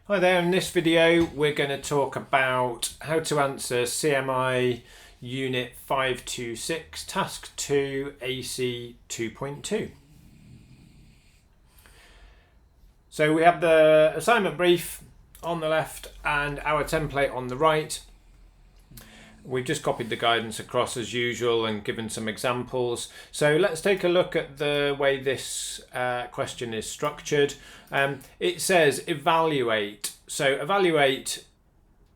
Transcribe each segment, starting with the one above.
Hi there, in this video we're going to talk about how to answer CMI Unit 526, Task 2, AC 2.2. So we have the assignment brief on the left and our template on the right. We've just copied the guidance across as usual and given some examples. So let's take a look at the way this question is structured. It says evaluate. So evaluate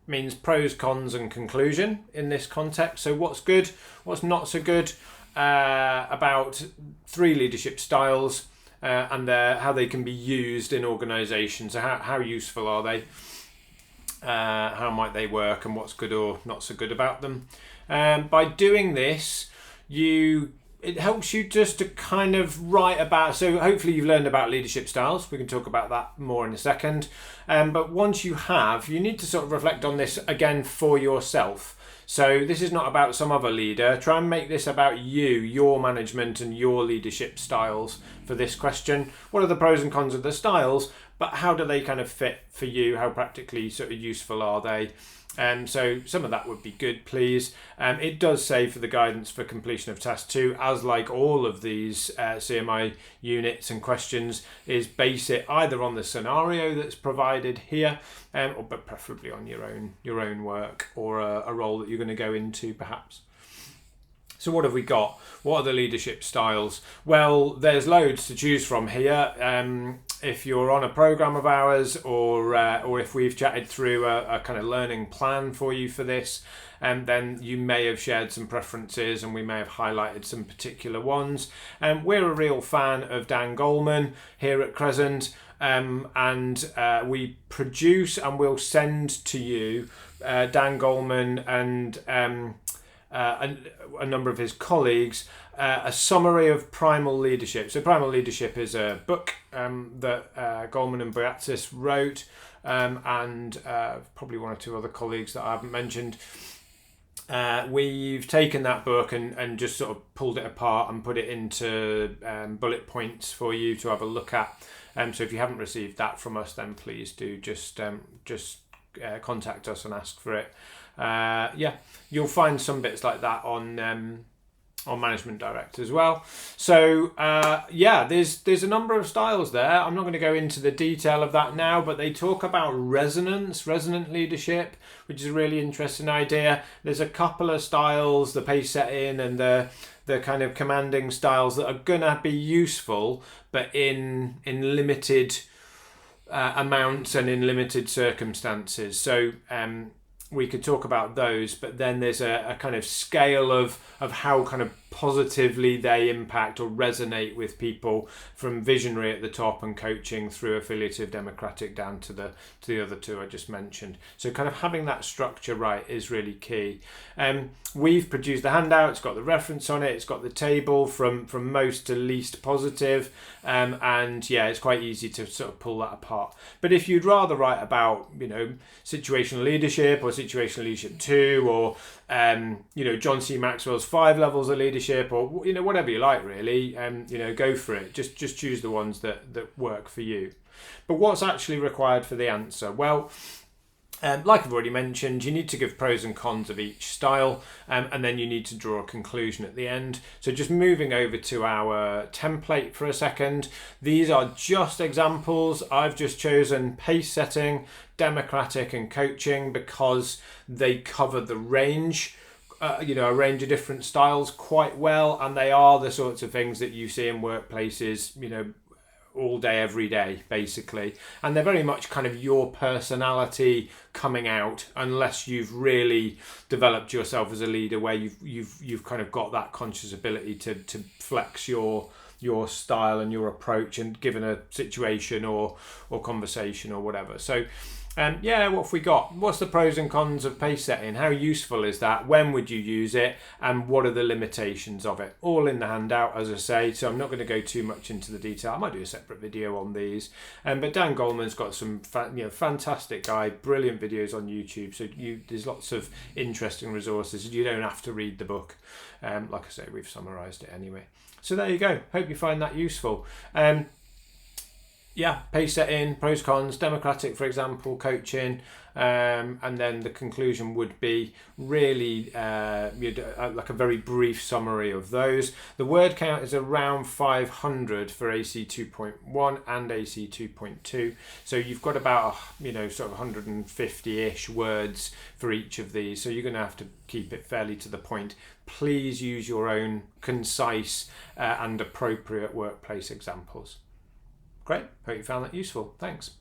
means pros, cons and conclusion in this context. So what's good, what's not so good about three leadership styles and how they can be used in organisations. So how useful are they? How might they work and what's good or not so good about them. By doing this, it helps you just to kind of write about, so hopefully you've learned about leadership styles. We can talk about that more in a second. But once you need to sort of reflect on this again for yourself. So this is not about some other leader. Try and make this about you, your management and your leadership styles for this question. What are the pros and cons of the styles? But how do they kind of fit for you? How practically sort of useful are they? So some of that would be good, please. It does say for the guidance for completion of task 2, as like all of these CMI units and questions, is base it either on the scenario that's provided here, but preferably on your own work or a role that you're going to go into perhaps. So what have we got? What are the leadership styles? Well, there's loads to choose from here. If you're on a program of ours or if we've chatted through a kind of learning plan for you for this, then you may have shared some preferences and we may have highlighted some particular ones. We're a real fan of Dan Goleman here at Crescente, and we produce and we'll send to you Dan Goleman and a number of his colleagues a summary of Primal Leadership. So Primal Leadership is a book that Goleman and Beatrice wrote, and probably one or two other colleagues that I haven't mentioned. We've taken that book and just sort of pulled it apart and put it into bullet points for you to have a look at. So if you haven't received that from us, then please do just contact us and ask for it. You'll find some bits like that on Management Direct as well. So there's a number of styles there. I'm not going to go into the detail of that now, but they talk about resonant leadership, which is a really interesting idea. There's a couple of styles, the pace setting and the kind of commanding styles, that are going to be useful, but in limited amounts and in limited circumstances. So we could talk about those, but then there's a kind of scale of how kind of positively they impact or resonate with people, from visionary at the top and coaching through affiliative democratic down to the other two I just mentioned. So kind of having that structure right is really key. We've produced the handout. It's got the reference on it. It's got the table from most to least positive, and it's quite easy to sort of pull that apart. But if you'd rather write about situational leadership or situational leadership 2 or John C. Maxwell's 5 levels of leadership, or whatever you like really, go for it. Just choose the ones that work for you. But what's actually required for the answer? Well, like I've already mentioned, you need to give pros and cons of each style, and then you need to draw a conclusion at the end. So just moving over to our template for a second. These are just examples. I've just chosen pace setting, democratic and coaching because they cover the range, a range of different styles quite well, and they are the sorts of things that you see in workplaces, all day, every day, basically. And they're very much kind of your personality coming out, unless you've really developed yourself as a leader where you've kind of got that conscious ability to flex your style and your approach and given a situation or conversation or whatever. So what have we got? What's the pros and cons of pace setting? How useful is that? When would you use it? And what are the limitations of it? All in the handout, as I say, so I'm not going to go too much into the detail. I might do a separate video on these. But Dan Goleman's got some fantastic guy, brilliant videos on YouTube. So there's lots of interesting resources. You don't have to read the book. Like I say, we've summarised it anyway. So there you go. Hope you find that useful. Yeah, page setting, pros, cons, democratic, for example, coaching, and then the conclusion would be really like a very brief summary of those. The word count is around 500 for AC 2.1 and AC 2.2, so you've got about sort of 150-ish words for each of these, so you're going to have to keep it fairly to the point. Please use your own concise and appropriate workplace examples. Great. Hope you found that useful. Thanks.